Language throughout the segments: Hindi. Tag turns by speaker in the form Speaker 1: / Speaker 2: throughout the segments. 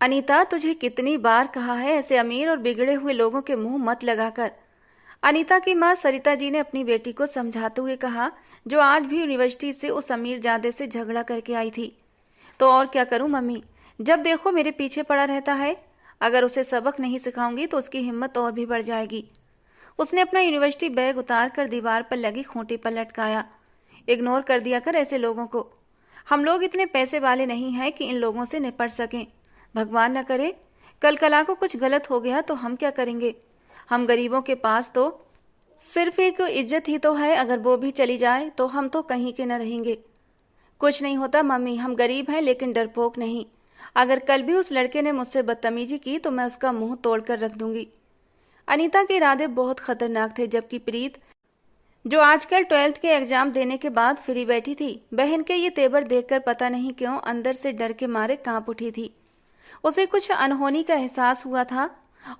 Speaker 1: अनीता, तुझे कितनी बार कहा है ऐसे अमीर और बिगड़े हुए लोगों के मुंह मत लगाकर। अनीता की मां सरिता जी ने अपनी बेटी को समझाते हुए कहा, जो आज भी यूनिवर्सिटी से उस अमीर जादे से झगड़ा करके आई थी। तो और क्या करूं मम्मी, जब देखो मेरे पीछे पड़ा रहता है। अगर उसे सबक नहीं सिखाऊंगी तो उसकी हिम्मत और भी बढ़ जाएगी। उसने अपना यूनिवर्सिटी बैग उतार कर दीवार पर लगी खूंटी पर लटकाया। इग्नोर कर दिया कर ऐसे लोगों को। हम लोग इतने पैसे वाले नहीं हैं कि इन लोगों से निपट सकें। भगवान न करे कल कला को कुछ गलत हो गया तो हम क्या करेंगे। हम गरीबों के पास तो सिर्फ एक इज्जत ही तो है, अगर वो भी चली जाए तो हम तो कहीं के न रहेंगे। कुछ नहीं होता मम्मी, हम गरीब हैं लेकिन डरपोक नहीं। अगर कल भी उस लड़के ने मुझसे बदतमीजी की तो मैं उसका मुंह तोड़कर रख दूंगी। अनीता के इरादे बहुत खतरनाक थे, जबकि प्रीत, जो आजकल 12th के एग्जाम देने के बाद फ्री बैठी थी, बहन के ये तेवर देखकर पता नहीं क्यों अंदर से डर के मारे कांप उठी थी। उसे कुछ अनहोनी का एहसास हुआ था।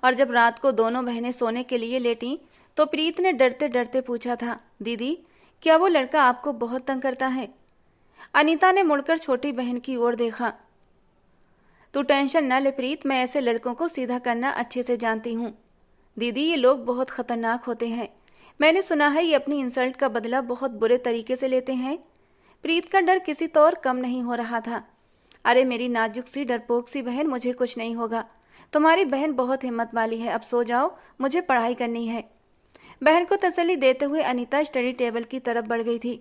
Speaker 1: और जब रात को दोनों बहनें सोने के लिए लेटी तो प्रीत ने डरते डरते पूछा था, दीदी क्या वो लड़का आपको बहुत तंग करता है। अनीता ने मुड़कर छोटी बहन की ओर देखा। तू टेंशन न ले प्रीत, मैं ऐसे लड़कों को सीधा करना अच्छे से जानती हूँ। दीदी ये लोग बहुत खतरनाक होते हैं। मैंने सुना है ये अपनी इंसल्ट का बदला बहुत बुरे तरीके से लेते हैं। प्रीत का डर किसी तौर कम नहीं हो रहा था। अरे मेरी नाजुक सी डरपोक सी बहन, मुझे कुछ नहीं होगा। तुम्हारी बहन बहुत हिम्मत वाली है, अब सो जाओ, मुझे पढ़ाई करनी है। बहन को तसल्ली देते हुए अनीता स्टडी टेबल की तरफ बढ़ गई थी।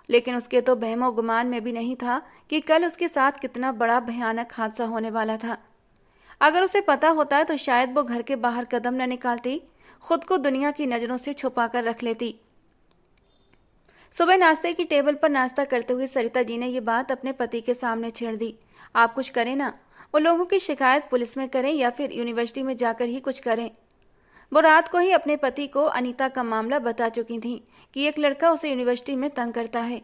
Speaker 1: लेकिन उसके तो बहमो गुमान में भी नहीं था कि कल उसके साथ कितना बड़ा भयानक हादसा होने वाला था। अगर उसे पता होता तो शायद वो घर के बाहर कदम न निकालती, खुद को दुनिया की नजरों से छुपा कर रख लेती। सुबह नाश्ते की टेबल पर नाश्ता करते हुए सरिता जी ने यह बात अपने पति के सामने छेड़ दी। आप कुछ करें ना, वो लोगों की शिकायत पुलिस में करें या फिर यूनिवर्सिटी में जाकर ही कुछ करें। वो रात को ही अपने पति को अनीता का मामला बता चुकी थी कि एक लड़का उसे यूनिवर्सिटी में तंग करता है।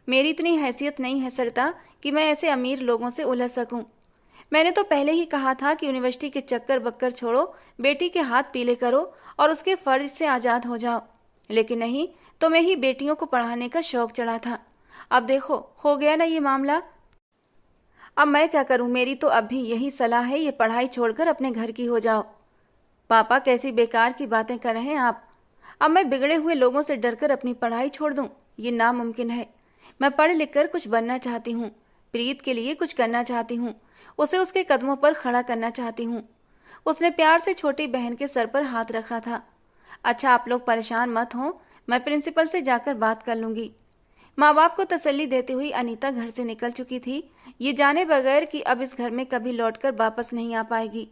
Speaker 1: मेरी इतनी हैसियत नहीं है सरिता कि मैं ऐसे अमीर लोगों से उलझ सकूं। मैंने तो पहले ही कहा था कि यूनिवर्सिटी के चक्कर बक्कर छोड़ो, बेटी के हाथ पीले करो और उसके फर्ज से आजाद हो जाओ। लेकिन नहीं, तुम्हें ही बेटियों को पढ़ाने का शौक चढ़ा था। अब देखो हो गया ना ये मामला। अब मैं क्या करूं, मेरी तो अब भी यही सलाह है, ये पढ़ाई छोड़कर अपने घर की हो जाओ। पापा कैसी बेकार की बातें कर रहे हैं आप। अब मैं बिगड़े हुए लोगों से डरकर अपनी पढ़ाई छोड़ दूं, ये नामुमकिन है। मैं पढ़ लिख कर कुछ बनना चाहती हूँ, प्रीत के लिए कुछ करना चाहती हूँ, उसे उसके कदमों पर खड़ा करना चाहती हूँ। उसने प्यार से छोटी बहन के सर पर हाथ रखा था। अच्छा आप लोग परेशान मत हो, मैं प्रिंसिपल से जाकर बात कर लूंगी। माँ बाप को तसल्ली देती हुई अनीता घर से निकल चुकी थी, ये जाने बगैर कि अब इस घर में कभी लौटकर वापस नहीं आ पाएगी।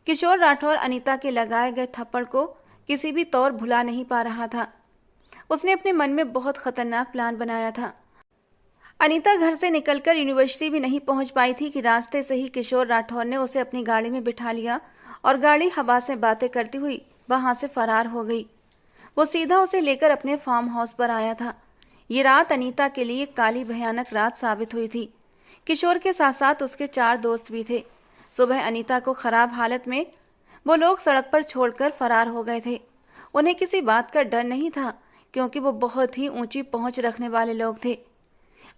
Speaker 1: किशोर राठौर अनीता के लगाए गए थप्पड़ को किसी भी तौर भुला नहीं पा रहा था। उसने अपने मन में बहुत खतरनाक प्लान बनाया था। अनीता घर से निकलकर यूनिवर्सिटी भी नहीं पहुंच पाई थी कि रास्ते से ही किशोर राठौर ने उसे अपनी गाड़ी में बिठा लिया और गाड़ी हवा से बातें करती हुई वहां से फरार हो गई। वो सीधा उसे लेकर अपने फार्म हाउस पर आया था। ये रात अनीता के लिए काली भयानक रात साबित हुई थी। किशोर के साथ साथ उसके 4 दोस्त भी थे। सुबह अनीता को खराब हालत में वो लोग सड़क पर छोड़कर फरार हो गए थे। उन्हें किसी बात का डर नहीं था, क्योंकि वो बहुत ही ऊंची पहुंच रखने वाले लोग थे।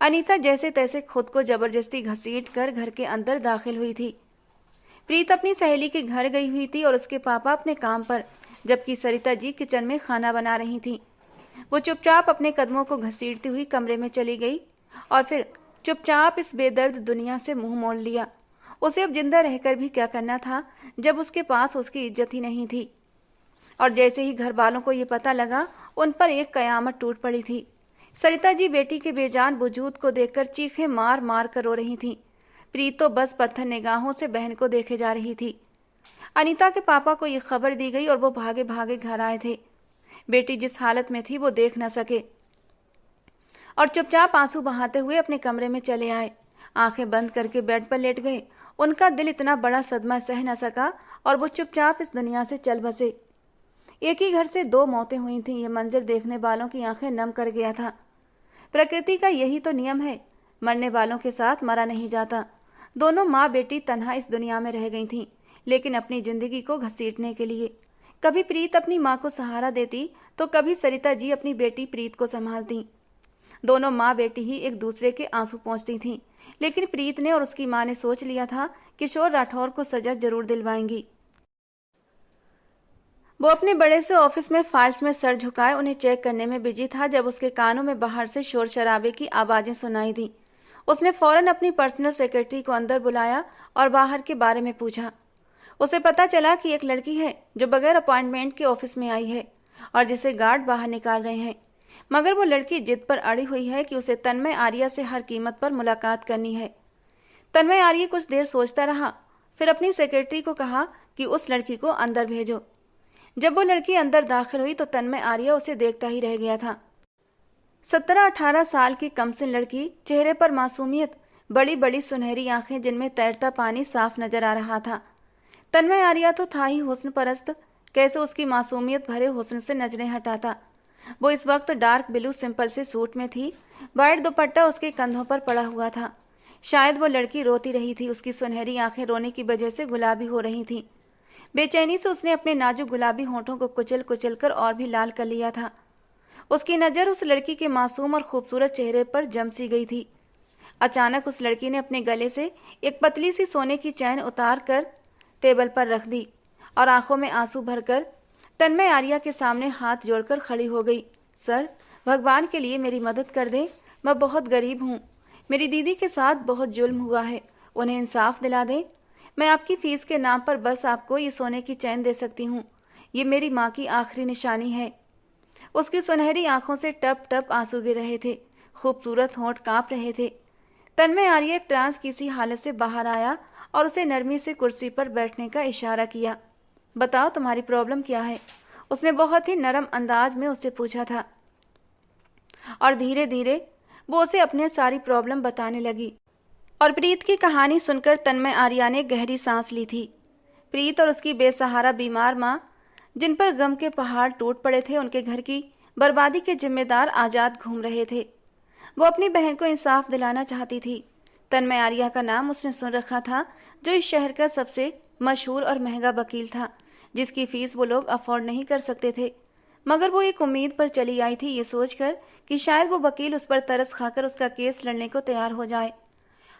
Speaker 1: अनीता जैसे तैसे खुद को जबरदस्ती घसीट कर घर के अंदर दाखिल हुई थी। प्रीत अपनी सहेली के घर गई हुई थी और उसके पापा अपने काम पर, जबकि सरिता जी किचन में खाना बना रही थी। वो चुपचाप अपने कदमों को घसीटती हुई कमरे में चली गई और फिर चुपचाप इस बेदर्द दुनिया से मुंह मोड़ लिया। उसे अब जिंदा रहकर भी क्या करना था, जब उसके पास उसकी इज्जत ही नहीं थी। और जैसे ही घर वालों को ये पता लगा, उन पर एक कयामत टूट पड़ी थी। सरिता जी बेटी के बेजान वजूद को देखकर चीखें मार मार कर रो रही थी। प्रीत तो बस पत्थर निगाहों से बहन को देखे जा रही थी। अनीता के पापा को ये खबर दी गई और वो भागे भागे घर आए थे। बेटी जिस हालत में थी वो देख न सके और चुपचाप आंसू बहाते हुए अपने कमरे में चले आए। आंखें बंद करके बेड पर लेट गए। उनका दिल इतना बड़ा सदमा सह न सका और वो चुपचाप इस दुनिया से चल बसे। एक ही घर से 2 मौतें हुई थीं, ये मंजर देखने वालों की आंखें नम कर गया था। प्रकृति का यही तो नियम है, मरने वालों के साथ मरा नहीं जाता। दोनों माँ बेटी तन्हा इस दुनिया में रह गई थीं, लेकिन अपनी जिंदगी को घसीटने के लिए। कभी प्रीत अपनी माँ को सहारा देती तो कभी सरिता जी अपनी बेटी प्रीत को संभालती। दोनों माँ बेटी ही एक दूसरे के आंसू पोंछती थीं, लेकिन प्रीत ने और उसकी माँ ने सोच लिया था किशोर राठौर को सजा जरूर दिलवाएंगी। वो अपने बड़े से ऑफिस में फाइल्स में सर झुकाए उन्हें चेक करने में बिजी था जब उसके कानों में बाहर से शोर शराबे की आवाजें सुनाई दी। उसने फौरन अपनी पर्सनल सेक्रेटरी को अंदर बुलाया और बाहर के बारे में पूछा। उसे पता चला कि एक लड़की है जो बगैर अपॉइंटमेंट के ऑफिस में आई है और जिसे गार्ड बाहर निकाल रहे हैं, मगर वो लड़की जिद पर अड़ी हुई है कि उसे तन्मय आर्या से हर कीमत पर मुलाकात करनी है। तन्मय आर्या कुछ देर सोचता रहा, फिर अपनी सेक्रेटरी को कहा कि उस लड़की को अंदर भेजो। जब वो लड़की अंदर दाखिल हुई तो तन्मय आर्या उसे देखता ही रह गया था। 17-18 साल की कमसिन लड़की, चेहरे पर मासूमियत, बड़ी बड़ी सुनहरी आंखें जिनमें तैरता पानी साफ नजर आ रहा था। तन्मय आर्या तो था ही हुस्न परस्त, कैसे उसकी मासूमियत भरे हुस्न से नजरें हटाता। वो इस वक्त डार्क ब्लू सिंपल से सूट में थी, वाइट दुपट्टा उसके कंधों पर पड़ा हुआ था। शायद वो लड़की रोती रही थी, उसकी सुनहरी आंखें रोने की वजह से गुलाबी हो रही थीं। बेचैनी से उसने अपने नाजुक गुलाबी होठों को कुचल कुचल कर और भी लाल कर लिया था। उसकी नजर उस लड़की के मासूम और खूबसूरत चेहरे पर जम सी गई थी। अचानक उस लड़की ने अपने गले से एक पतली सी सोने की चैन उतार कर टेबल पर रख दी और आंखों में आंसू भरकर तन्मय आर्या के सामने हाथ जोड़कर खड़ी हो गई। सर, भगवान के लिए मेरी मदद कर दें, मैं बहुत गरीब हूँ। मेरी दीदी के साथ बहुत जुल्म हुआ है, उन्हें इंसाफ दिला दें। मैं आपकी फीस के नाम पर बस आपको ये सोने की चैन दे सकती हूँ। ये मेरी माँ की आखिरी निशानी है। उसकी सुनहरी आंखों से टप टप आंसू गिर रहे थे, खूबसूरत होंठ कांप रहे थे। तन्मय आर्या ट्रांस की सी हालत से बाहर आया और उसे नरमी से कुर्सी पर बैठने का इशारा किया। बताओ तुम्हारी प्रॉब्लम क्या है? उसने बहुत ही नरम अंदाज में उससे पूछा था और धीरे धीरे वो उसे अपने सारी प्रॉब्लम बताने लगी। और प्रीत की कहानी सुनकर तन्मय आर्या ने गहरी सांस ली थी। प्रीत और उसकी बेसहारा बीमार माँ, जिन पर गम के पहाड़ टूट पड़े थे, उनके घर की बर्बादी के जिम्मेदार आजाद घूम रहे थे। वो अपनी बहन को इंसाफ दिलाना चाहती थी। तन्मय आर्या का नाम उसने सुन रखा था, जो इस शहर का सबसे मशहूर और महंगा वकील था, जिसकी फीस वो लोग अफोर्ड नहीं कर सकते थे। मगर वो एक उम्मीद पर चली आई थी, ये सोचकर कि शायद वो वकील उस पर तरस खाकर उसका केस लड़ने को तैयार हो जाए।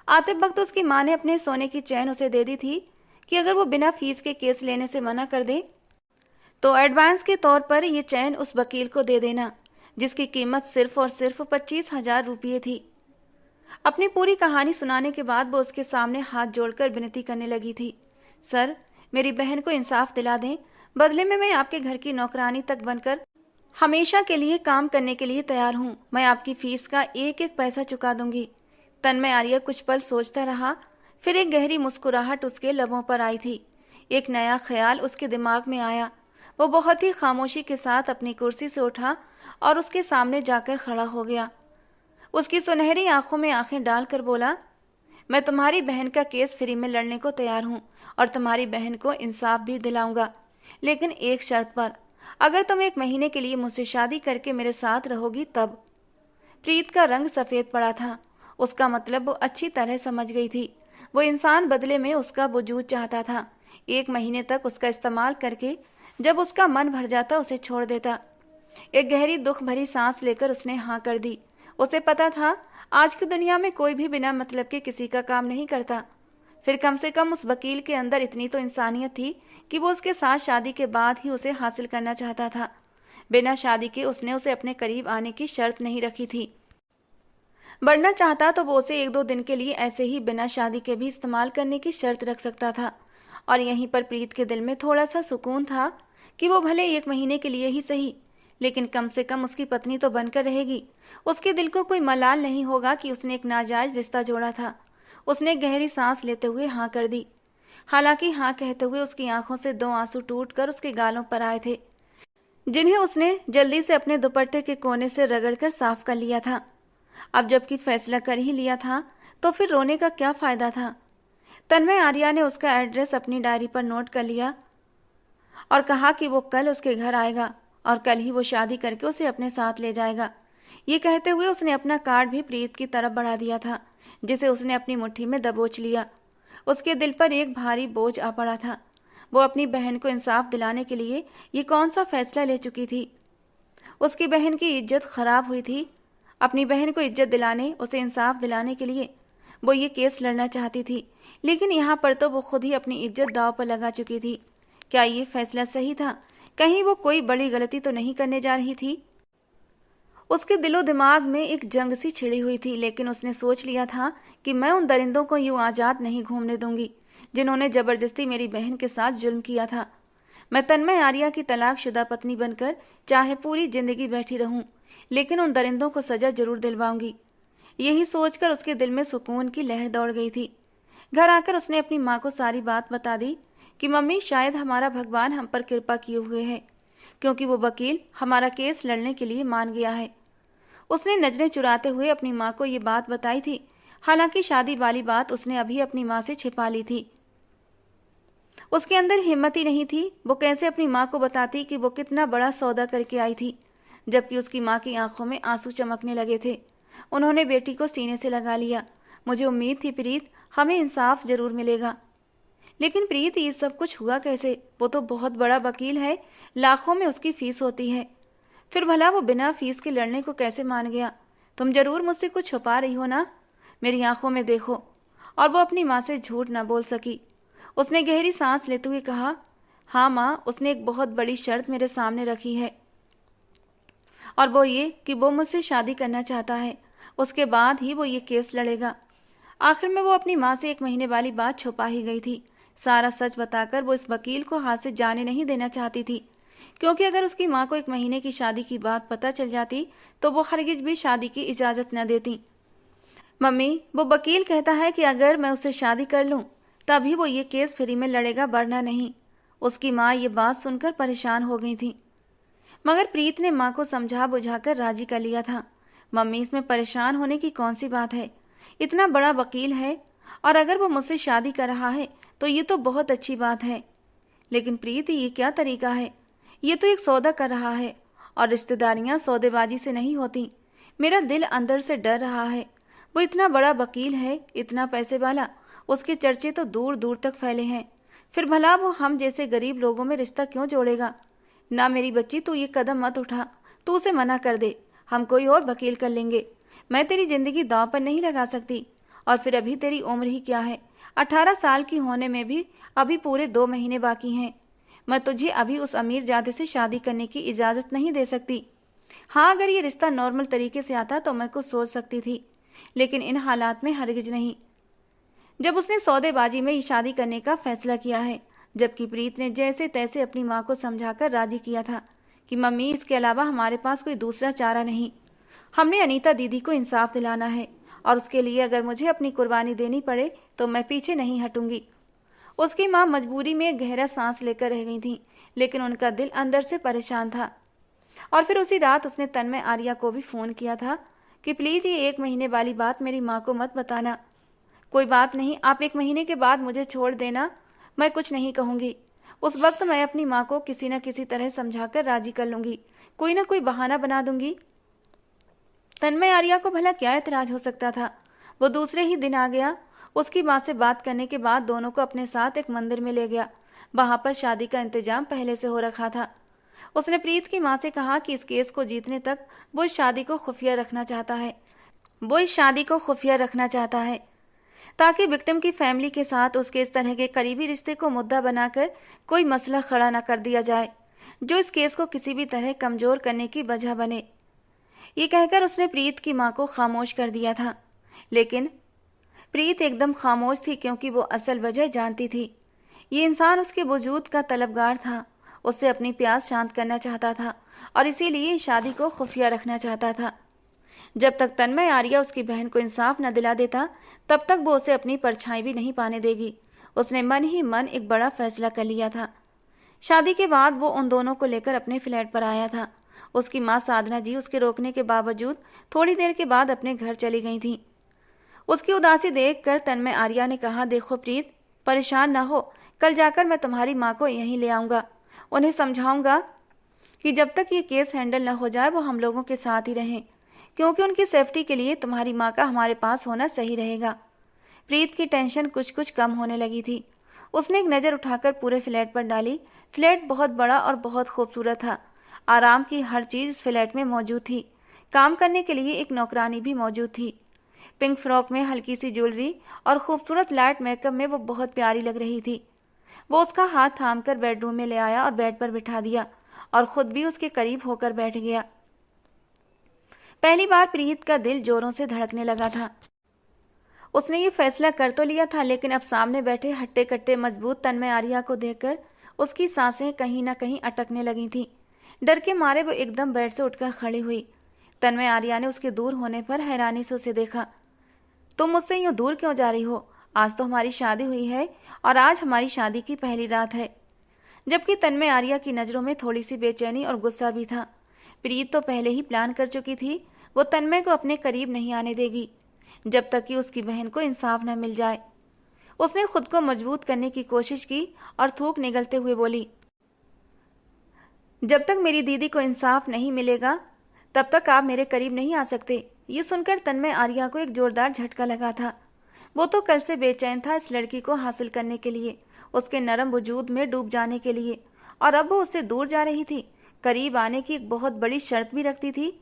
Speaker 1: आते वक्त उसकी माँ ने अपने सोने की चैन उसे दे दी थी कि अगर वो बिना फीस के केस लेने से मना कर दे तो एडवांस के तौर पर ये चैन उस वकील को दे देना, जिसकी कीमत सिर्फ और सिर्फ 25,000 रुपये थी। अपनी पूरी कहानी सुनाने के बाद वो उसके सामने हाथ जोड़कर विनती करने लगी थी। सर, मेरी बहन को इंसाफ दिला दें, बदले में मैं आपके घर की नौकरानी तक बनकर हमेशा के लिए काम करने के लिए तैयार हूँ। मैं आपकी फीस का एक एक पैसा चुका दूंगी। तन्मय आर्या कुछ पल सोचता रहा, फिर एक गहरी मुस्कुराहट उसके लबों पर आई थी। एक नया ख्याल उसके दिमाग में आया। वो बहुत ही खामोशी के साथ अपनी कुर्सी से उठा और उसके सामने जाकर खड़ा हो गया। उसकी सुनहरी आंखों में आंखें डालकर बोला, मैं तुम्हारी बहन का केस फ्री में लड़ने को तैयार हूँ और तुम्हारी बहन को इंसाफ भी दिलाऊंगा, लेकिन एक शर्त पर, अगर तुम 1 महीने के लिए मुझसे शादी करके मेरे साथ रहोगी तब। प्रीत का रंग सफेद पड़ा था। उसका मतलब वो अच्छी तरह समझ गई थी। वो इंसान बदले में उसका वजूद चाहता था। 1 महीने तक उसका इस्तेमाल करके जब उसका मन भर जाता उसे छोड़ देता। एक गहरी दुख भरी सांस लेकर उसने हाँ कर दी। उसे पता था आज की दुनिया में कोई भी बिना मतलब के किसी का काम नहीं करता। फिर कम से कम उस वकील के अंदर इतनी तो इंसानियत थी कि वो उसके साथ शादी के बाद ही उसे हासिल करना चाहता था। बिना शादी के उसने उसे अपने करीब आने की शर्त नहीं रखी थी। बढ़ना चाहता तो वो उसे 1-2 दिन के लिए ऐसे ही बिना शादी के भी इस्तेमाल करने की शर्त रख सकता था। और यहीं पर प्रीत के दिल में थोड़ा सा सुकून था कि वो भले 1 महीने के लिए ही सही, लेकिन कम से कम उसकी पत्नी तो बनकर रहेगी। उसके दिल को कोई मलाल नहीं होगा कि उसने एक नाजायज रिश्ता जोड़ा था। उसने गहरी सांस लेते हुए हाँ कर दी। हालांकि हाँ कहते हुए उसकी आंखों से 2 आंसू टूटकर उसके गालों पर आए थे, जिन्हें उसने जल्दी से अपने दुपट्टे के कोने से रगड़कर साफ कर लिया था। अब जबकि फैसला कर ही लिया था तो फिर रोने का क्या फायदा था। तन्मय आर्या ने उसका एड्रेस अपनी डायरी पर नोट कर लिया और कहा कि वो कल उसके घर आएगा और कल ही वो शादी करके उसे अपने साथ ले जाएगा। ये कहते हुए उसने अपना कार्ड भी प्रीत की तरफ बढ़ा दिया था, जिसे उसने अपनी मुट्ठी में दबोच लिया। उसके दिल पर एक भारी बोझ आ पड़ा था। वो अपनी बहन को इंसाफ दिलाने के लिए ये कौन सा फैसला ले चुकी थी। उसकी बहन की इज्जत खराब हुई थी, अपनी बहन को इज्जत दिलाने, उसे इंसाफ दिलाने के लिए वो ये केस लड़ना चाहती थी, लेकिन यहाँ पर तो वो खुद ही अपनी इज्जत दांव पर लगा चुकी थी। क्या ये फैसला सही था? कहीं वो कोई बड़ी गलती तो नहीं करने जा रही थी? उसके दिलो दिमाग में एक जंग सी छिड़ी हुई थी, लेकिन उसने सोच लिया था कि मैं उन दरिंदों को यूं आजाद नहीं घूमने दूंगी जिन्होंने जबरदस्ती मेरी बहन के साथ जुल्म किया था। मैं तन्मय आर्या की तलाकशुदा पत्नी बनकर चाहे पूरी जिंदगी बैठी रहूं, लेकिन उन दरिंदों को सजा जरूर दिलवाऊंगी। यही सोचकर उसके दिल में सुकून की लहर दौड़ गई थी। घर आकर उसने अपनी माँ को सारी बात बता दी कि मम्मी, शायद हमारा भगवान हम पर कृपा किए हुए है, क्योंकि वो वकील हमारा केस लड़ने के लिए मान गया है। उसने नजरें चुराते हुए अपनी माँ को ये बात बताई थी। हालांकि शादी वाली बात उसने अभी अपनी माँ से छिपा ली थी। उसके अंदर हिम्मत ही नहीं थी। वो कैसे अपनी माँ को बताती कि वो कितना बड़ा सौदा करके आई थी, जबकि उसकी माँ की आंखों में आंसू चमकने लगे थे। उन्होंने बेटी को सीने से लगा लिया। मुझे उम्मीद थी प्रीत, हमें इंसाफ जरूर मिलेगा। लेकिन प्रीत, ये सब कुछ हुआ कैसे? वो तो बहुत बड़ा वकील है, लाखों में उसकी फीस होती है। फिर भला वो बिना फीस के लड़ने को कैसे मान गया? तुम जरूर मुझसे कुछ छुपा रही हो ना? मेरी आंखों में देखो। और वो अपनी माँ से झूठ न बोल सकी। उसने गहरी सांस लेते हुए कहा, हाँ माँ, उसने एक बहुत बड़ी शर्त मेरे सामने रखी है, और वो ये कि वो मुझसे शादी करना चाहता है। उसके बाद ही वो ये केस लड़ेगा। आखिर में वो अपनी माँ से 1 महीने वाली बात छुपा ही गई थी। सारा सच बताकर वो इस वकील को हाथ से जाने नहीं देना चाहती थी, क्योंकि अगर उसकी माँ को 1 महीने की शादी की बात पता चल जाती तो वो हरगिज भी शादी की इजाजत न देती। मम्मी, वो वकील कहता है कि अगर मैं उससे शादी कर लूं तभी वो ये केस फ्री में लड़ेगा, वरना नहीं। उसकी माँ ये बात सुनकर परेशान हो गई थी, मगर प्रीत ने माँ को समझा बुझाकर राजी कर लिया था। मम्मी, इसमें परेशान होने की कौन सी बात है? इतना बड़ा वकील है, और अगर वो मुझसे शादी कर रहा है तो ये तो बहुत अच्छी बात है। लेकिन प्रीत, ये क्या तरीका है? ये तो एक सौदा कर रहा है, और रिश्तेदारियां सौदेबाजी से नहीं होती। मेरा दिल अंदर से डर रहा है। वो इतना बड़ा वकील है, इतना पैसे वाला, उसके चर्चे तो दूर दूर तक फैले हैं। फिर भला वो हम जैसे गरीब लोगों में रिश्ता क्यों जोड़ेगा? ना मेरी बच्ची, तू ये कदम मत उठा। तू उसे मना कर दे। हम कोई और वकील कर लेंगे। मैं तेरी जिंदगी दांव पर नहीं लगा सकती। और फिर अभी तेरी उम्र ही क्या है? 18 साल की होने में भी अभी पूरे 2 महीने बाकी हैं। मैं तुझे अभी उस अमीर जादे से शादी करने की इजाजत नहीं दे सकती। हाँ, अगर ये रिश्ता नॉर्मल तरीके से आता तो मैं कुछ सोच सकती थी, लेकिन इन हालात में हरगिज नहीं। जब उसने सौदेबाजी में ही शादी करने का फैसला किया है, जबकि प्रीत ने जैसे तैसे अपनी माँ को समझाकर राजी किया था कि मम्मी, इसके अलावा हमारे पास कोई दूसरा चारा नहीं। हमने अनीता दीदी को इंसाफ दिलाना है, और उसके लिए अगर मुझे अपनी कुर्बानी देनी पड़े तो मैं पीछे नहीं हटूंगी। उसकी माँ मजबूरी में गहरा सांस लेकर रह गई थी, लेकिन उनका दिल अंदर से परेशान था। और फिर उसी रात उसने तन्मय आर्या को भी फोन किया था कि प्लीज ये 1 महीने वाली बात मेरी माँ को मत बताना। कोई बात नहीं, आप 1 महीने के बाद मुझे छोड़ देना, मैं कुछ नहीं कहूंगी। उस वक्त मैं अपनी माँ को किसी न किसी तरह समझाकर राजी कर लूंगी, कोई ना कोई बहाना बना दूंगी। तन्मय आर्या को भला क्या एतराज हो सकता था? वो दूसरे ही दिन आ गया। उसकी माँ से बात करने के बाद दोनों को अपने साथ एक मंदिर में ले गया। वहां पर शादी का इंतजाम पहले से हो रखा था। उसने प्रीत की माँ से कहा कि इस केस को जीतने तक वो इस शादी को खुफिया रखना चाहता है। ताकि विक्टिम की फैमिली के साथ उसके इस तरह के करीबी रिश्ते को मुद्दा बनाकर कोई मसला खड़ा न कर दिया जाए, जो इस केस को किसी भी तरह कमजोर करने की वजह बने। ये कहकर उसने प्रीत की माँ को खामोश कर दिया था। लेकिन प्रीत एकदम खामोश थी, क्योंकि वो असल वजह जानती थी। ये इंसान उसके वजूद का तलबगार था, उससे अपनी प्यास शांत करना चाहता था, और इसीलिए शादी को खुफिया रखना चाहता था। जब तक तन्मय आर्या उसकी बहन को इंसाफ न दिला देता, तब तक वो उसे अपनी परछाई भी नहीं पाने देगी। उसने मन ही मन एक बड़ा फैसला कर लिया था। शादी के बाद वो उन दोनों को लेकर अपने फ्लैट पर आया था। उसकी माँ साधना जी उसके रोकने के बावजूद थोड़ी देर के बाद अपने घर चली गई थी। उसकी उदासी देखकर तन्मय आर्या ने कहा, देखो प्रीत, परेशान न हो, कल जाकर मैं तुम्हारी माँ को यहीं ले आऊंगा। उन्हें समझाऊंगा कि जब तक ये केस हैंडल न हो जाए वो हम लोगों के साथ ही रहें, क्योंकि उनकी सेफ्टी के लिए तुम्हारी माँ का हमारे पास होना सही रहेगा। प्रीत की टेंशन कुछ कुछ कम होने लगी थी। उसने एक नज़र उठाकर पूरे फ्लैट पर डाली। फ्लैट बहुत बड़ा और बहुत खूबसूरत था। आराम की हर चीज इस फ्लैट में मौजूद थी। काम करने के लिए एक नौकरानी भी मौजूद थी। पिंक फ्रॉक में हल्की सी ज्वेलरी और खूबसूरत लाइट मेकअप में वो बहुत प्यारी लग रही थी। वो उसका हाथ थामकर बेडरूम में ले आया और बेड पर बिठा दिया और खुद भी उसके करीब होकर बैठ गया। पहली बार प्रीत का दिल जोरों से धड़कने लगा था। उसने ये फैसला कर तो लिया था, लेकिन अब सामने बैठे हट्टे कट्टे मजबूत तन्मय आर्या को देखकर उसकी सांसें कहीं ना कहीं अटकने लगी थीं। डर के मारे वो एकदम बेड से उठकर खड़ी हुई। तन्मय आर्या ने उसके दूर होने पर हैरानी से उसे देखा। तुम मुझसे यूं दूर क्यों जा रही हो? आज तो हमारी शादी हुई है और आज हमारी शादी की पहली रात है। जबकि तन्मय आर्या की नजरों में थोड़ी सी बेचैनी और गुस्सा भी था। प्रीत तो पहले ही प्लान कर चुकी थी, वो तन्मय को अपने करीब नहीं आने देगी जब तक कि उसकी बहन को इंसाफ न मिल जाए। उसने खुद को मजबूत करने की कोशिश की और थूक निगलते हुए बोली, जब तक मेरी दीदी को इंसाफ नहीं मिलेगा तब तक आप मेरे करीब नहीं आ सकते। ये सुनकर तन्मय आर्या को एक जोरदार झटका लगा था। वो तो कल से बेचैन था इस लड़की को हासिल करने के लिए, उसके नरम वजूद में डूब जाने के लिए, और अब वो उससे दूर जा रही थी, करीब आने की एक बहुत बड़ी शर्त भी रखती थी।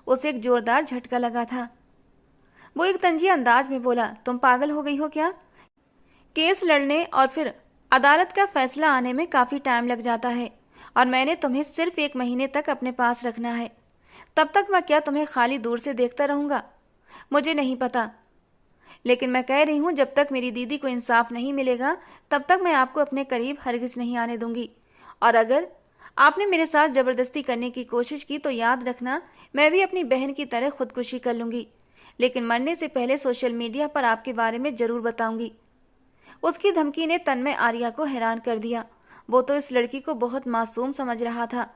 Speaker 1: उसे एक जोरदार झटका लगा था। वो एक तंजी अंदाज में बोला, तुम पागल हो गई हो क्या? केस लड़ने और फिर अदालत का फैसला आने में काफी टाइम लग जाता है और मैंने तुम्हें सिर्फ 1 महीने तक अपने पास रखना है। तब तक मैं क्या तुम्हें खाली दूर से देखता रहूंगा? मुझे नहीं पता, लेकिन मैं कह रही हूं जब तक मेरी दीदी को इंसाफ नहीं मिलेगा तब तक मैं आपको अपने करीब हरगिज नहीं आने दूंगी। और अगर आपने मेरे साथ जबरदस्ती करने की कोशिश की तो याद रखना, मैं भी अपनी बहन की तरह खुदकुशी कर लूंगी, लेकिन मरने से पहले सोशल मीडिया पर आपके बारे में जरूर बताऊंगी। उसकी धमकी ने तन्मय आर्या को हैरान कर दिया। वो तो इस लड़की को बहुत मासूम समझ रहा था,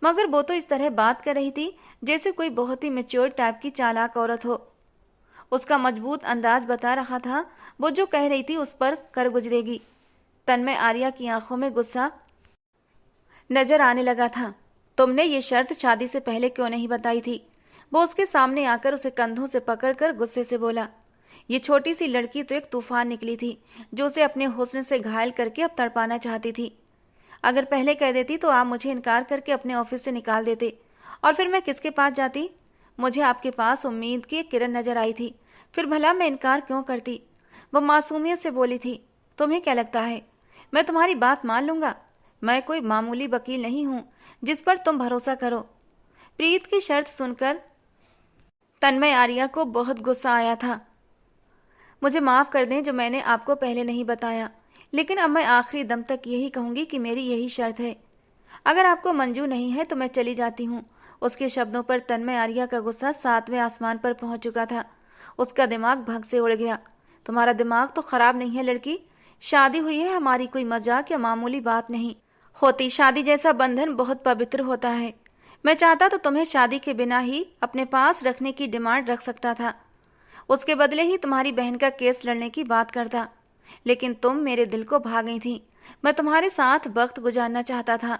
Speaker 1: मगर वो तो इस तरह बात कर रही थी जैसे कोई बहुत ही मैच्योर टाइप की चालाक औरत हो। उसका मजबूत अंदाज बता रहा था वो जो कह रही थी उस पर कर गुजरेगी। तन्मय आर्या की आंखों में गुस्सा नजर आने लगा था। तुमने ये शर्त शादी से पहले क्यों नहीं बताई थी? वो उसके सामने आकर उसे कंधों से पकड़कर गुस्से से बोला। ये छोटी सी लड़की तो एक तूफान निकली थी जो उसे अपने हुस्न से घायल करके अब तड़पाना चाहती थी। अगर पहले कह देती तो आप मुझे इनकार करके अपने ऑफिस से निकाल देते और फिर मैं किसके पास जाती? मुझे आपके पास उम्मीद की एक किरण नजर आई थी, फिर भला मैं इनकार क्यों करती? वो मासूमियत से बोली थी। तुम्हें क्या लगता है मैं तुम्हारी बात मान लूंगा? मैं कोई मामूली वकील नहीं हूं जिस पर तुम भरोसा करो। प्रीत की शर्त सुनकर तन्मय आर्या को बहुत गुस्सा आया था। मुझे माफ कर दें जो मैंने आपको पहले नहीं बताया, लेकिन अब मैं आखिरी दम तक यही कहूंगी कि मेरी यही शर्त है। अगर आपको मंजूर नहीं है तो मैं चली जाती हूँ। उसके शब्दों पर तन्मय आर्या का गुस्सा 7वें आसमान पर पहुंच चुका था। उसका दिमाग भग से उड़ गया। तुम्हारा दिमाग तो खराब नहीं है लड़की? शादी हुई है हमारी, कोई मजाक या मामूली बात नहीं होती। शादी जैसा बंधन बहुत पवित्र होता है। मैं चाहता तो तुम्हें शादी के बिना ही अपने पास रखने की डिमांड रख सकता था, उसके बदले ही तुम्हारी बहन का केस लड़ने की बात करता, लेकिन तुम मेरे दिल को भा गई थी। मैं तुम्हारे साथ वक्त गुजारना चाहता था,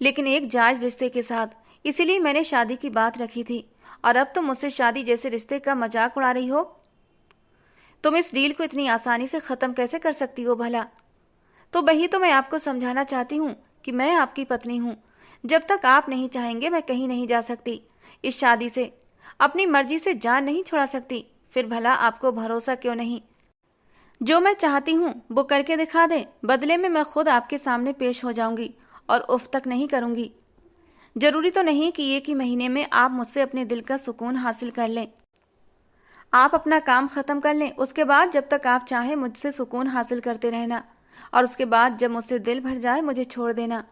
Speaker 1: लेकिन एक जायज रिश्ते के साथ, इसीलिए मैंने शादी की बात रखी थी। और अब तुम मुझसे शादी जैसे रिश्ते का मजाक उड़ा रही हो। तुम इस डील को इतनी आसानी से खत्म कैसे कर सकती हो भला? तो वही तो मैं आपको समझाना चाहती हूँ कि मैं आपकी पत्नी हूँ। जब तक आप नहीं चाहेंगे मैं कहीं नहीं जा सकती। इस शादी से अपनी मर्जी से जान नहीं छुड़ा सकती। फिर भला आपको भरोसा क्यों नहीं? जो मैं चाहती हूँ वो करके दिखा दे, बदले में मैं खुद आपके सामने पेश हो जाऊंगी और उफ तक नहीं करूंगी। जरूरी तो नहीं कि 1 ही महीने में आप मुझसे अपने दिल का सुकून हासिल कर लें। आप अपना काम खत्म कर लें, उसके बाद जब तक आप चाहें मुझसे सुकून हासिल करते रहना, और उसके बाद जब मुझसे दिल भर जाए मुझे छोड़ देना।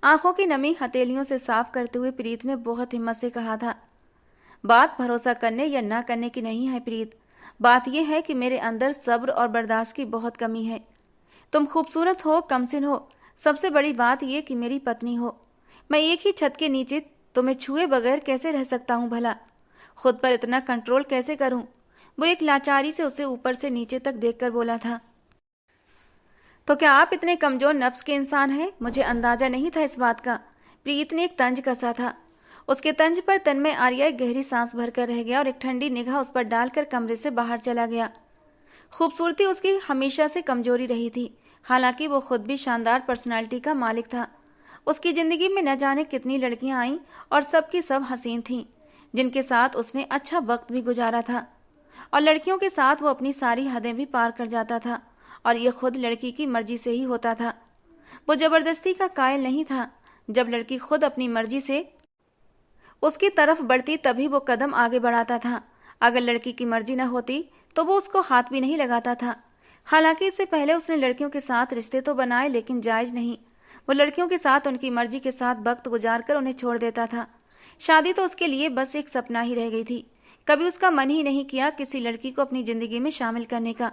Speaker 1: आंखों की नमी हथेलियों से साफ करते हुए प्रीत ने बहुत हिम्मत से कहा था। बात भरोसा करने या ना करने की नहीं है प्रीत, बात यह है कि मेरे अंदर सब्र और बर्दाश्त की बहुत कमी है। तुम खूबसूरत हो, कमसिन हो, सबसे बड़ी बात यह कि मेरी पत्नी हो। मैं एक ही छत के नीचे तुम्हें छुए बगैर कैसे रह सकता हूँ भला? खुद पर इतना कंट्रोल कैसे करूं? वो एक लाचारी से उसे ऊपर से नीचे तक देखकर बोला था। तो क्या आप इतने कमजोर नफ्स के इंसान हैं? मुझे अंदाजा नहीं था इस बात का। प्रीत ने एक तंज कसा था। उसके तंज पर तन्मय आर्या एक गहरी सांस भरकर रह गया और एक ठंडी निगाह उस पर डालकर कमरे से बाहर चला गया। खूबसूरती उसकी हमेशा से कमजोरी रही थी, हालांकि वो खुद भी शानदार पर्सनालिटी का मालिक था। उसकी जिंदगी में न जाने कितनी लड़कियां आईं और सब की सब हसीन थीं, जिनके साथ उसने अच्छा वक्त भी गुजारा था। और लड़कियों के साथ वो अपनी सारी हदें भी पार कर जाता था, और ये खुद लड़की की मर्जी से ही होता था। वो जबरदस्ती का कायल नहीं था। जब लड़की खुद अपनी मर्जी से उसकी तरफ बढ़ती तभी वो कदम आगे बढ़ाता था। अगर लड़की की मर्जी न होती तो वो उसको हाथ भी नहीं लगाता था। हालांकि इससे पहले उसने लड़कियों के साथ रिश्ते तो बनाए, लेकिन जायज नहीं। वो लड़कियों के साथ उनकी मर्जी के साथ वक्त गुजार कर उन्हें छोड़ देता था। शादी तो उसके लिए बस एक सपना ही रह गई थी। कभी उसका मन ही नहीं किया किसी लड़की को अपनी जिंदगी में शामिल करने का।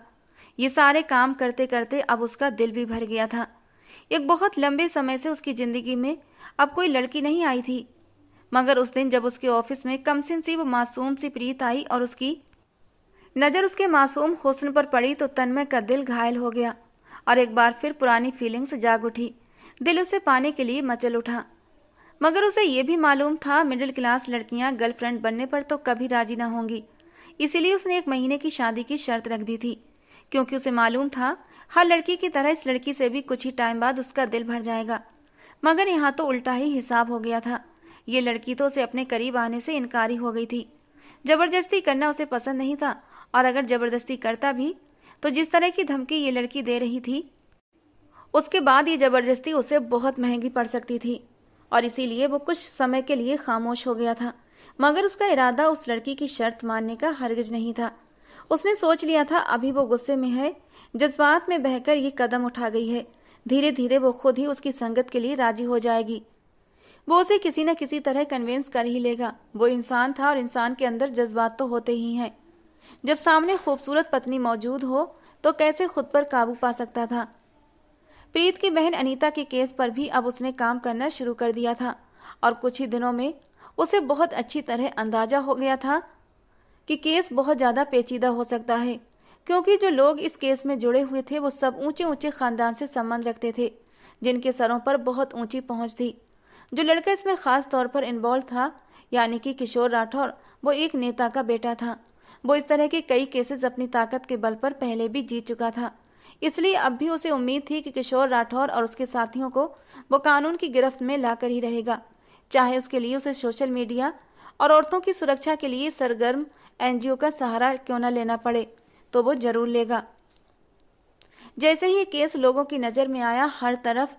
Speaker 1: ये सारे काम करते करते अब उसका दिल भी भर गया था। एक बहुत लंबे समय से उसकी जिंदगी में अब कोई लड़की नहीं आई थी, मगर उस दिन जब उसके ऑफिस में कमसिन सी वो मासूम सी प्रीत आई और उसकी नजर उसके मासूम हुस्न पर पड़ी तो तन्मय का दिल घायल हो गया और एक बार फिर पुरानी फीलिंग्स जाग उठी। दिल उसे पाने के लिए मचल उठा। मगर उसे ये भी मालूम था मिडिल क्लास लड़कियां गर्लफ्रेंड बनने पर तो कभी राजी ना होंगी। इसीलिए उसने 1 महीने की शादी की शर्त रख दी थी, क्योंकि उसे मालूम था हर लड़की की तरह इस लड़की से भी कुछ ही टाइम बाद उसका दिल भर जाएगा। मगर यहाँ तो उल्टा ही हिसाब हो गया था। ये लड़की तो उसे अपने करीब आने से इनकारी हो गई थी। जबरदस्ती करना उसे पसंद नहीं था, और अगर जबरदस्ती करता भी तो जिस तरह की धमकी ये लड़की दे रही थी, उसके बाद ये जबरदस्ती उसे बहुत महंगी पड़ सकती थी। और इसीलिए वो कुछ समय के लिए खामोश हो गया था। मगर उसका इरादा उस लड़की की शर्त मानने का हरगिज नहीं था। उसने सोच लिया था अभी वो गुस्से में है, जज्बात में बहकर ये कदम उठा गई है, धीरे धीरे वो खुद ही उसकी संगत के लिए राजी हो जाएगी। वो उसे किसी न किसी तरह कन्विंस कर ही लेगा। वो इंसान था और इंसान के अंदर जज्बात तो होते ही हैं। जब सामने खूबसूरत पत्नी मौजूद हो तो कैसे खुद पर काबू पा सकता था। प्रीत की बहन अनीता के केस पर भी अब उसने काम करना शुरू कर दिया था, और कुछ ही दिनों में उसे बहुत अच्छी तरह अंदाजा हो गया था कि केस बहुत ज़्यादा पेचीदा हो सकता है, क्योंकि जो लोग इस केस में जुड़े हुए थे वो सब ऊंचे ऊंचे खानदान से संबंध रखते थे, जिनके सरों पर बहुत ऊंची पहुंच थी। जो लड़का इसमें खास तौर पर इन्वॉल्व था, यानी कि किशोर राठौर, वो एक नेता का बेटा था। वो इस तरह के कई केसेस अपनी ताकत के बल पर पहले भी जीत चुका था। इसलिए अब भी उसे उम्मीद थी कि किशोर राठौर और उसके साथियों को वो कानून की गिरफ्त में लाकर ही रहेगा, चाहे उसके लिए उसे सोशल मीडिया और औरतों की सुरक्षा के लिए सरगर्म एनजीओ का सहारा क्यों न लेना पड़े, तो वो जरूर लेगा। जैसे ही ये केस लोगों की नज़र में आया, हर तरफ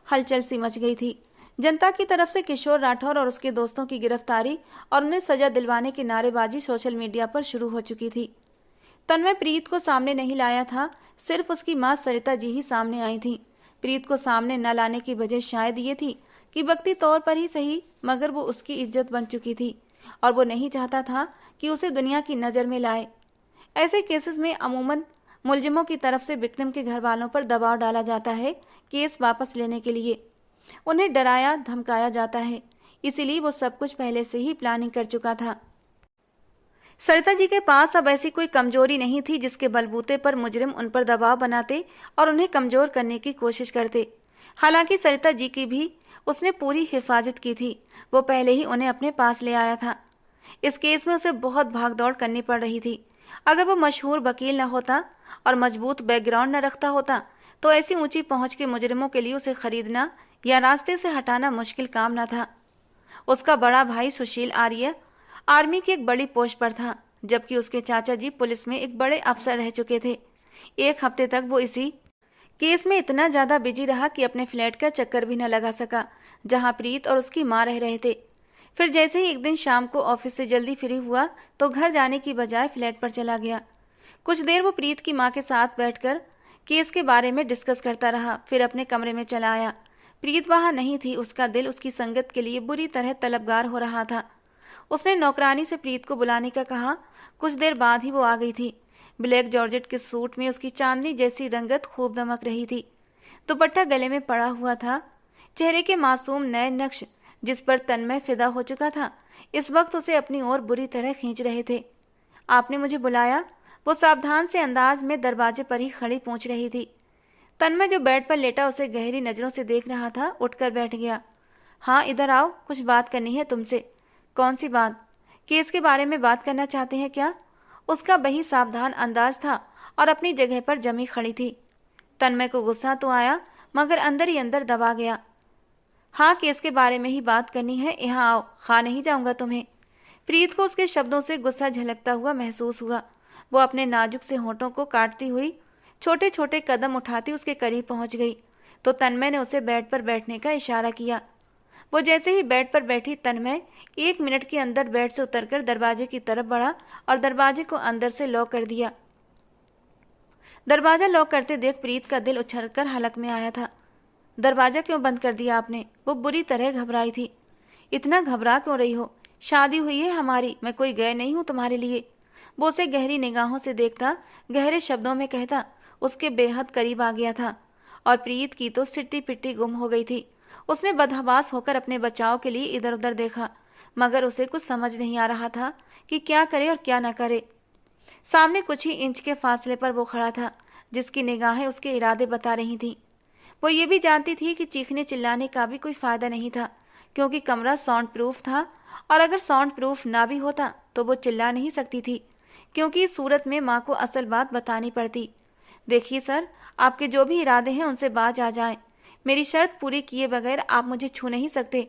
Speaker 1: हलचल सी मच गई थी। जनता की तरफ से किशोर राठौर और उसके दोस्तों की गिरफ्तारी और उन्हें सजा दिलवाने की नारेबाजी सोशल मीडिया पर शुरू हो चुकी थी। तन्मय प्रीत को सामने नहीं लाया था, सिर्फ उसकी मां सरिता जी ही सामने आई थी। प्रीत को सामने न लाने की वजह शायद ये थी कि वक्ती तौर पर ही सही, मगर वो उसकी इज्जत बन चुकी थी और वो नहीं चाहता था कि उसे दुनिया की नज़र में लाए। ऐसे केसेस में अमूमन मुलजिमों की तरफ से विक्टिम के घर वालों पर दबाव डाला जाता है केस वापस लेने के लिए। उन्हें डराया धमकाया जाता है। इसीलिए वो सब कुछ पहले से ही प्लानिंग कर चुका था। सरिता जी के पास अब ऐसी कोई कमजोरी नहीं थी जिसके बलबूते पर मुजरिम उन पर दबाव बनाते और उन्हें कमजोर करने की कोशिश करते। हालांकि सरिता जी की भी उसने पूरी हिफाजत की थी। वो पहले ही उन्हें अपने पास ले आया था। इस केस में उसे बहुत भागदौड़ करनी पड़ रही थी। अगर वो मशहूर वकील न होता और मजबूत बैकग्राउंड न रखता होता तो ऐसी ऊंची पहुंच के मुजरिमों के लिए उसे खरीदना या रास्ते से हटाना मुश्किल काम न था। उसका बड़ा भाई सुशील आर्य आर्मी की एक बड़ी पोस्ट पर था, जबकि उसके चाचा जी पुलिस में एक बड़े अफसर रह चुके थे। 1 हफ्ते तक वो इसी केस में इतना ज्यादा बिजी रहा कि अपने फ्लैट का चक्कर भी न लगा सका, जहां प्रीत और उसकी मां रह रहे थे। फिर जैसे ही एक दिन शाम को ऑफिस से जल्दी फ्री हुआ तो घर जाने की बजाय फ्लैट पर चला गया। कुछ देर वो प्रीत की मां के साथ बैठकर केस के बारे में डिस्कस करता रहा, फिर अपने कमरे में चला आया। प्रीत वहां नहीं थी। उसका दिल उसकी संगत के लिए बुरी तरह तलबगार हो रहा था। उसने नौकरानी से प्रीत को बुलाने का कहा। कुछ देर बाद ही वो आ गई थी। ब्लैक जॉर्जेट के सूट में उसकी चांदनी जैसी रंगत खूब दमक रही थी। दुपट्टा गले में पड़ा हुआ था। चेहरे के मासूम नए नक्श जिस पर तन्मय फिदा हो चुका था, इस वक्त उसे अपनी ओर बुरी तरह खींच रहे थे। आपने मुझे बुलाया? वो सावधान से अंदाज में दरवाजे पर ही खड़ी पूछ रही थी। तन्मय जो बेड पर लेटा उसे गहरी नजरों से देख रहा था, उठकर बैठ गया। हाँ, इधर आओ, कुछ बात करनी है तुमसे। कौन सी बात? केस के बारे में बात करना चाहते हैं क्या? उसका बही सावधान अंदाज था और अपनी जगह पर जमी खड़ी थी। तन्मय को गुस्सा तो आया, मगर अंदर ही अंदर दबा गया। हाँ, केस के बारे में ही बात करनी है, यहाँ आओ, खा नहीं जाऊंगा तुम्हें। प्रीत को उसके शब्दों से गुस्सा झलकता हुआ महसूस हुआ। वो अपने नाजुक से होठों को काटती हुई छोटे छोटे कदम उठाती उसके करीब पहुंच गई तो तन्मय ने उसे बेड पर बैठने का इशारा किया। वो जैसे ही बेड पर बैठी, तन्मय 1 मिनट के अंदर बेड से उतरकर दरवाजे की तरफ बढ़ा और दरवाजे को अंदर से लॉक कर दिया। दरवाजा लॉक करते देख प्रीत का दिल उछलकर हलक में आया था। दरवाजा क्यों बंद कर दिया आपने? वो बुरी तरह घबराई थी। इतना घबरा क्यों रही हो? शादी हुई है हमारी, मैं कोई गए नहीं हूं तुम्हारे लिए। वो उसे गहरी निगाहों से देखता, गहरे शब्दों में कहता उसके बेहद करीब आ गया था। और प्रीत की तो सिट्टी पिट्टी गुम हो गई थी। उसने बदहवास होकर अपने बचाव के लिए इधर उधर देखा, मगर उसे कुछ समझ नहीं आ रहा था कि क्या करे और क्या न करे। सामने कुछ ही इंच के फासले पर वो खड़ा था, जिसकी निगाहें उसके इरादे बता रही थीं। वो ये भी जानती थी कि चीखने चिल्लाने का भी कोई फायदा नहीं था, क्योंकि कमरा साउंड प्रूफ था, और अगर साउंड प्रूफ ना भी होता तो वो चिल्ला नहीं सकती थी, क्योंकि इस सूरत में माँ को असल बात बतानी पड़ती। देखिए सर, आपके जो भी इरादे हैं उनसे बाज आ जाएं। मेरी शर्त पूरी किए बगैर आप मुझे छू नहीं सकते।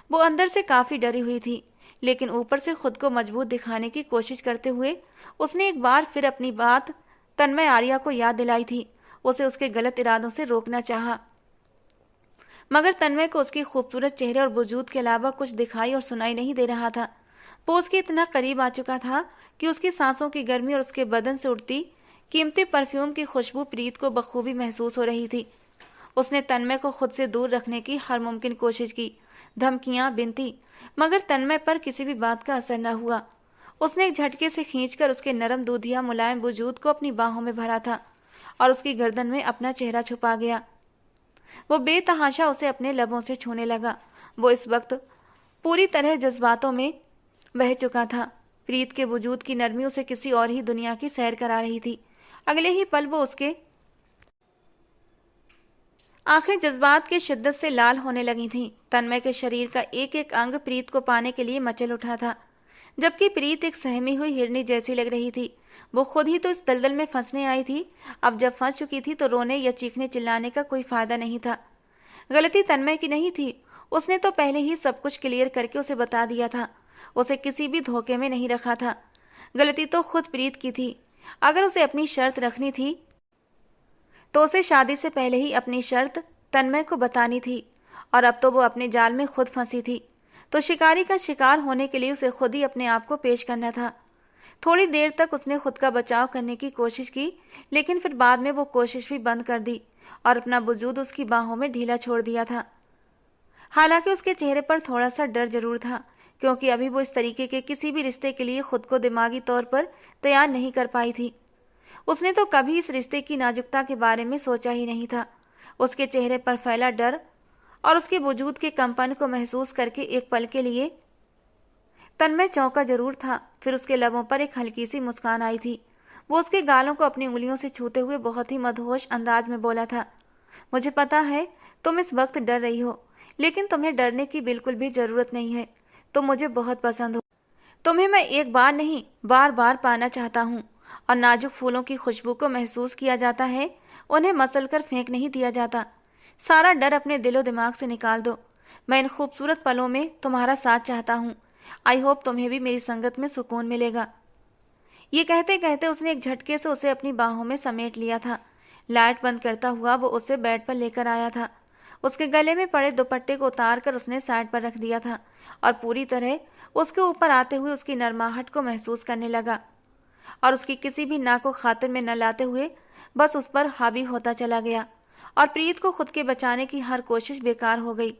Speaker 1: वो अंदर से काफी डरी हुई थी, लेकिन ऊपर से खुद को मजबूत दिखाने की कोशिश करते हुए उसने एक बार फिर अपनी बात तन्मय आर्या को याद दिलाई थी। उसे उसके गलत इरादों से रोकना चाहा, मगर तन्मय को उसके खूबसूरत चेहरे और वजूद के अलावा कुछ दिखाई और सुनाई नहीं दे रहा था। वो उसके इतना करीब आ चुका था कि उसकी सांसों की गर्मी और उसके बदन से उठती कीमती परफ्यूम की खुशबू प्रीत को बखूबी महसूस हो रही थी। उसने तन्मय को खुद से दूर रखने की हर मुमकिन कोशिश की, धमकियां बिनती, मगर तन्मय पर किसी भी बात का असर न हुआ। उसने एक झटके से खींचकर उसके नरम दूधिया मुलायम वजूद को अपनी बाहों में भरा था और उसकी गर्दन में अपना चेहरा छुपा गया। वो बेतहाशा उसे अपने लबों से छूने लगा। वो इस वक्त पूरी तरह जज्बातों में बह चुका था। प्रीत के वजूद की नरमी उसे किसी और ही दुनिया की सैर करा रही थी। अगले ही पल वो उसके आंखें जज्बात की शिद्दत से लाल होने लगी थीं। तन्मय के शरीर का एक एक अंग प्रीत को पाने के लिए मचल उठा था, जबकि प्रीत एक सहमी हुई हिरनी जैसी लग रही थी। वो खुद ही तो इस दलदल में फंसने आई थी। अब जब फंस चुकी थी तो रोने या चीखने चिल्लाने का कोई फायदा नहीं था। गलती तन्मय की नहीं थी, उसने तो पहले ही सब कुछ क्लियर करके उसे बता दिया था। उसे किसी भी धोखे में नहीं रखा था। गलती तो खुद प्रीत की थी। अगर उसे अपनी शर्त रखनी थी तो उसे शादी से पहले ही अपनी शर्त तन्मय को बतानी थी, और अब तो वो अपने जाल में खुद फंसी थी। तो शिकारी का शिकार होने के लिए उसे खुद ही अपने आप को पेश करना था। थोड़ी देर तक उसने खुद का बचाव करने की कोशिश की, लेकिन फिर बाद में वो कोशिश भी बंद कर दी और अपना वजूद उसकी बाहों में ढीला छोड़ दिया था। हालांकि उसके चेहरे पर थोड़ा सा डर जरूर था, क्योंकि अभी वो इस तरीके के किसी भी रिश्ते के लिए खुद को दिमागी तौर पर तैयार नहीं कर पाई थी। उसने तो कभी इस रिश्ते की नाजुकता के बारे में सोचा ही नहीं था। उसके चेहरे पर फैला डर और उसके वजूद के कंपन को महसूस करके एक पल के लिए तन्मय चौंका जरूर था। फिर उसके लबों पर एक हल्की सी मुस्कान आई थी। वो उसके गालों को अपनी उंगलियों से छूते हुए बहुत ही मदहोश अंदाज में बोला था, मुझे पता है तुम इस वक्त डर रही हो, लेकिन तुम्हें डरने की बिल्कुल भी जरूरत नहीं है। तुम मुझे बहुत पसंद हो। तुम्हें मैं एक बार नहीं बार बार पाना चाहता हूँ, और नाजुक फूलों की खुशबू को महसूस किया जाता है, उन्हें मसल कर फेंक नहीं दिया जाता। सारा डर अपने दिलो दिमाग से निकाल दो। मैं इन खूबसूरत पलों में तुम्हारा साथ चाहता हूँ। आई होप तुम्हें भी मेरी संगत में सुकून मिलेगा। ये कहते कहते उसने एक झटके से उसे अपनी बाहों में समेट लिया था। लाइट बंद करता हुआ वो उसे बेड पर लेकर आया था। उसके गले में पड़े दुपट्टे को उतार कर उसने साइड पर रख दिया था और पूरी तरह उसके ऊपर आते हुए उसकी नरमाहट को महसूस करने लगा, और उसकी किसी भी ना को खातिर में न लाते हुए बस उस पर हावी होता चला गया। और प्रीत को खुद के बचाने की हर कोशिश बेकार हो गई।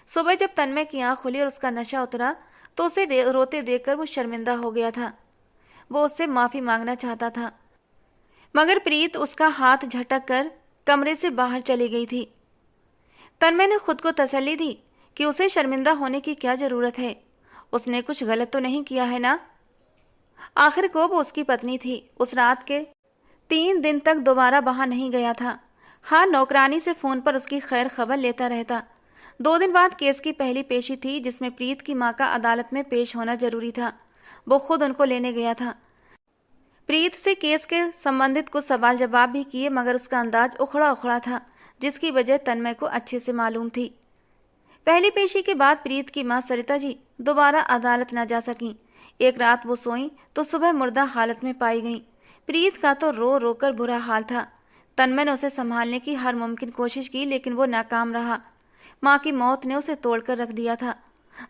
Speaker 1: सुबह जब तन्मय की आंख खुली और उसका नशा उतरा तो उसे रोते देखकर वो शर्मिंदा हो गया था। वो उससे माफी मांगना चाहता था, मगर प्रीत उसका हाथ झटक कर कमरे से बाहर चली गई थी। तन्मय ने खुद को तसल्ली दी कि उसे शर्मिंदा होने की क्या जरूरत है। उसने कुछ गलत तो नहीं किया है ना। आखिर को वो उसकी पत्नी थी। उस रात के 3 दिन तक दोबारा वहां नहीं गया था। हाँ, नौकरानी से फोन पर उसकी खैर खबर लेता रहता। 2 दिन बाद केस की पहली पेशी थी, जिसमें प्रीत की मां का अदालत में पेश होना जरूरी था। वो खुद उनको लेने गया था। प्रीत से केस के संबंधित कुछ सवाल जवाब भी किए, मगर उसका अंदाज उखड़ा उखड़ा था, जिसकी वजह तन्मय को अच्छे से मालूम थी। पहली पेशी के बाद प्रीत की मां सरिता जी दोबारा अदालत न जा सकीं। एक रात वो सोईं तो सुबह मुर्दा हालत में पाई गईं। प्रीत का तो रो रो कर बुरा हाल था। तन्मय ने उसे संभालने की हर मुमकिन कोशिश की, लेकिन वो नाकाम रहा। माँ की मौत ने उसे तोड़कर रख दिया था।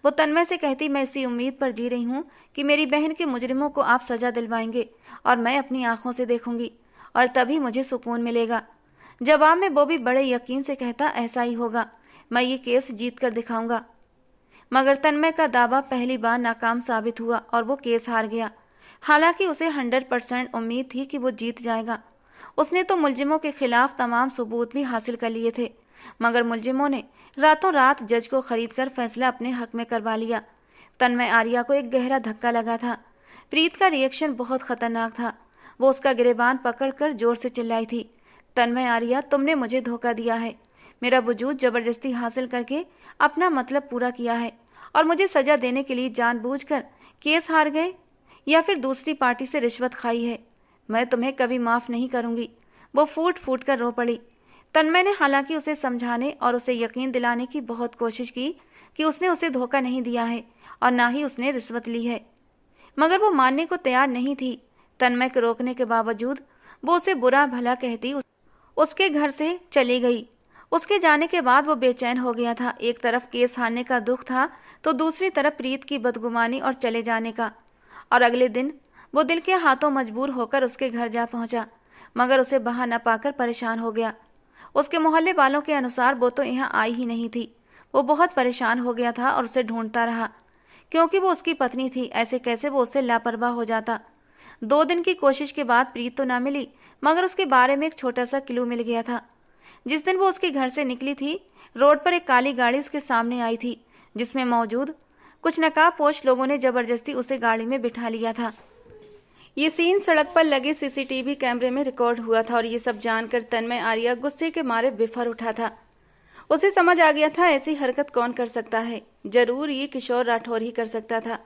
Speaker 1: वो तन्मय से कहती, मैं इसी उम्मीद पर जी रही हूँ कि मेरी बहन के मुजरिमों को आप सजा दिलवाएंगे और मैं अपनी आंखों से देखूंगी और तभी मुझे सुकून मिलेगा। जवाब में बॉबी बड़े यकीन से कहता, ऐसा ही होगा, मैं ये केस जीत कर दिखाऊंगा। मगर तन्मय का दावा पहली बार नाकाम साबित हुआ और वो केस हार गया। हालांकि उसे 100% उम्मीद थी कि वो जीत जाएगा। उसने तो मुलजिमों के खिलाफ तमाम सबूत भी हासिल कर लिए थे, मगर मुलजिमों ने रातों रात जज को खरीदकर फैसला अपने हक में करवा लिया। तन्मय आर्या को एक गहरा धक्का लगा था। प्रीत का रिएक्शन बहुत खतरनाक था। वो उसका गिरेबान पकड़कर जोर से चिल्लाई थी, तन्मय आर्या, तुमने मुझे धोखा दिया है। मेरा वजूद जबरदस्ती हासिल करके अपना मतलब पूरा किया है और मुझे सजा देने के लिए जानबूझकर केस हार गए या फिर दूसरी पार्टी से रिश्वत खाई है। मैं तुम्हें कभी माफ नहीं करूंगी। वो फूट फूट कर रो पड़ी। तन्मय ने हालांकि उसे समझाने और उसे यकीन दिलाने की बहुत कोशिश की कि उसने उसे धोखा नहीं दिया है और ना ही उसने रिश्वत ली है, मगर वो मानने को तैयार नहीं थी। तन्मय को रोकने के बावजूद वो उसे बुरा भला कहती उसके घर से चली गई। उसके जाने के बाद वो बेचैन हो गया था। एक तरफ केस हारने का दुख था तो दूसरी तरफ प्रीत की बदगुमानी और चले जाने का। और अगले दिन वो दिल के हाथों मजबूर होकर उसके घर जा पहुंचा, मगर उसे वहां न पाकर परेशान हो गया। उसके मोहल्ले वालों के अनुसार वो तो यहाँ आई ही नहीं थी। वो बहुत परेशान हो गया था और उसे ढूंढता रहा, क्योंकि वो उसकी पत्नी थी। ऐसे कैसे वो उससे लापरवाह हो जाता। 2 दिन की कोशिश के बाद प्रीत तो ना मिली, मगर उसके बारे में एक छोटा सा क्लू मिल गया था। जिस दिन वो उसके घर से निकली थी, रोड पर एक काली गाड़ी उसके सामने आई थी, जिसमें मौजूद कुछ नकाबपोश लोगों ने जबरदस्ती उसे गाड़ी में बिठा लिया था। ये सीन सड़क पर लगे सीसीटीवी कैमरे में रिकॉर्ड हुआ था और ये सब जानकर तन्मय आर्या गुस्से के मारे बिफर उठा था। उसे समझ आ गया था ऐसी हरकत कौन कर सकता है। जरूर ये किशोर राठौर ही कर सकता था।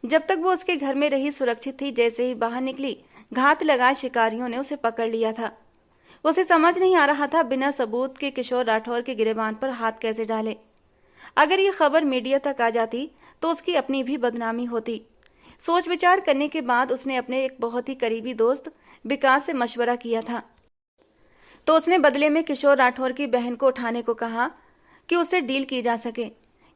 Speaker 1: जब तक वो उसके घर में रही सुरक्षित थी, जैसे ही बाहर निकली घात लगाए शिकारियों ने उसे पकड़ लिया था। उसे समझ नहीं आ रहा था बिना सबूत के किशोर राठौर के गिरेबान पर हाथ कैसे डाले। अगर ये खबर मीडिया तक आ जाती तो उसकी अपनी भी बदनामी होती। सोच विचार करने के बाद उसने अपने एक बहुत ही करीबी दोस्त विकास से मशवरा किया था। तो उसने बदले में किशोर राठौर की बहन को उठाने को कहा कि उससे डील की जा सके।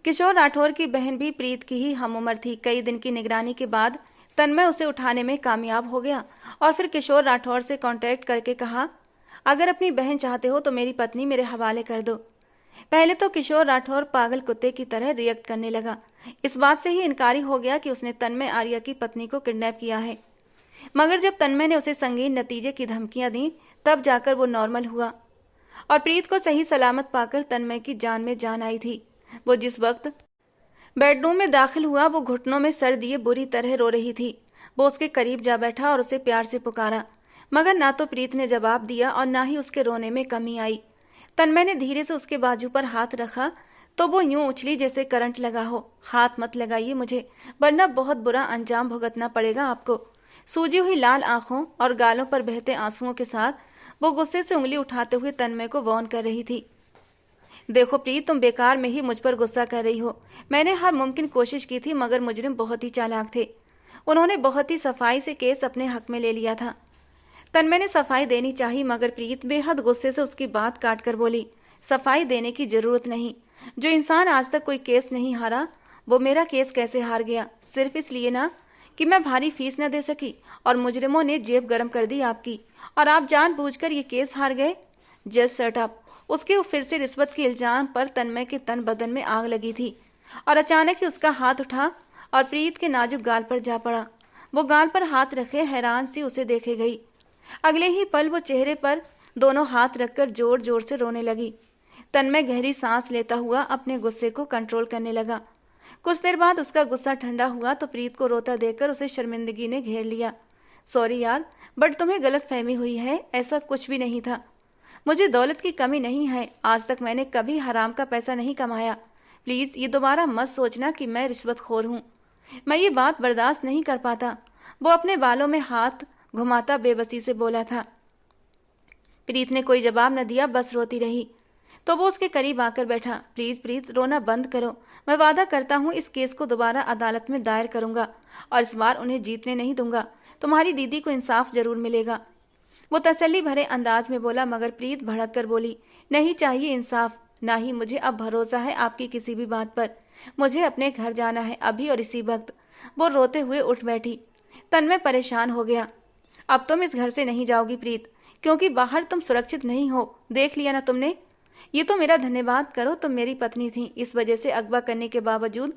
Speaker 1: किशोर राठौर की बहन भी प्रीत की ही हमउम्र थी। कई दिन की निगरानी के बाद तन्मय उसे उठाने में कामयाब हो गया और फिर किशोर राठौर से कांटेक्ट करके कहा, अगर अपनी बहन चाहते हो तो मेरी पत्नी मेरे हवाले कर दो। पहले तो किशोर राठौर पागल कुत्ते की तरह रिएक्ट करने लगा। इस बात से ही इनकारी हो गया कि उसने तन्मय आर्या की पत्नी को किडनैप किया है। मगर जब तन्मय ने उसे संगीन नतीजे की धमकियां दी, तब जाकर वो नॉर्मल हुआ और प्रीत को सही सलामत पाकर तन्मय की जान में जान आई थी। वो जिस वक्त बेडरूम में दाखिल हुआ, वो घुटनों में सर दिए बुरी तरह रो रही थी। वो उसके करीब जा बैठा और उसे प्यार से पुकारा, मगर ना तो प्रीत ने जवाब दिया और ना ही उसके रोने में कमी आई। तन्मय ने धीरे से उसके बाजू पर हाथ रखा तो वो यूं उछली जैसे करंट लगा हो। हाथ मत लगाइए मुझे, वरना बहुत बुरा अंजाम भुगतना पड़ेगा आपको। सूजी हुई लाल आंखों और गालों पर बहते आंसुओं के साथ वो गुस्से से उंगली उठाते हुए तन्मय को वार्न कर रही थी। देखो प्रीत, तुम बेकार में ही मुझ पर गुस्सा कर रही हो। मैंने हर मुमकिन कोशिश की थी, मगर मुजरिम बहुत ही चालाक थे। उन्होंने बहुत ही सफाई से केस अपने हक में ले लिया था। तन्मय ने सफाई देनी चाहिए, मगर प्रीत बेहद गुस्से से उसकी बात काट कर बोली, सफाई देने की जरूरत नहीं। जो इंसान आज तक कोई केस नहीं हारा, वो मेरा केस कैसे हार गया? सिर्फ इसलिए ना कि मैं भारी फीस न दे सकी और मुजरिमों ने जेब गर्म कर दी आपकी, और आप जानबूझकर ये केस हार गए। Just shut up. उसके फिर से रिश्वत के इल्जाम पर तन्मय के तन बदन में आग लगी थी और अचानक ही उसका हाथ उठा और प्रीत के नाजुक गाल पर जा पड़ा। वो गाल पर हाथ रखे हैरान सी उसे देखे गई। अगले ही पल वो चेहरे पर दोनों हाथ रखकर जोर जोर से रोने लगी। तन्मय गहरी सांस लेता हुआ अपने गुस्से को कंट्रोल करने लगा। कुछ देर बाद उसका गुस्सा ठंडा हुआ तो प्रीत को रोता देखकर उसे शर्मिंदगी ने घेर लिया। सॉरी यार, बट तुम्हें गलत फहमी हुई है, ऐसा कुछ भी नहीं था। मुझे दौलत की कमी नहीं है, आज तक मैंने कभी हराम का पैसा नहीं कमाया। प्लीज ये दोबारा मत सोचना कि मैं रिश्वतखोर हूँ। मैं ये बात बर्दाश्त नहीं कर पाता। वो अपने बालों में हाथ घुमाता बेबसी से बोला था। प्रीत ने कोई जवाब न दिया, बस रोती रही। तो वो उसके करीब आकर बैठा। प्लीज प्रीत, रोना बंद करो। मैं वादा करता हूँ इस केस को दोबारा अदालत में दायर करूंगा और इस बार उन्हें जीतने नहीं दूंगा। तुम्हारी दीदी को इंसाफ जरूर मिलेगा। वो तसल्ली भरे अंदाज में बोला, मगर प्रीत भड़क कर बोली, नहीं चाहिए इंसाफ, ना ही मुझे अब भरोसा है आपकी किसी भी बात पर। मुझे अपने घर जाना है अभी और इसी वक्त। वो रोते हुए उठ बैठी। तन्मय परेशान हो गया। अब तुम इस घर से नहीं जाओगी प्रीत, क्योंकि बाहर तुम सुरक्षित नहीं हो। देख लिया ना तुमने। ये तो मेरा धन्यवाद करो, तुम मेरी पत्नी थी, इस वजह से अगवा करने के बावजूद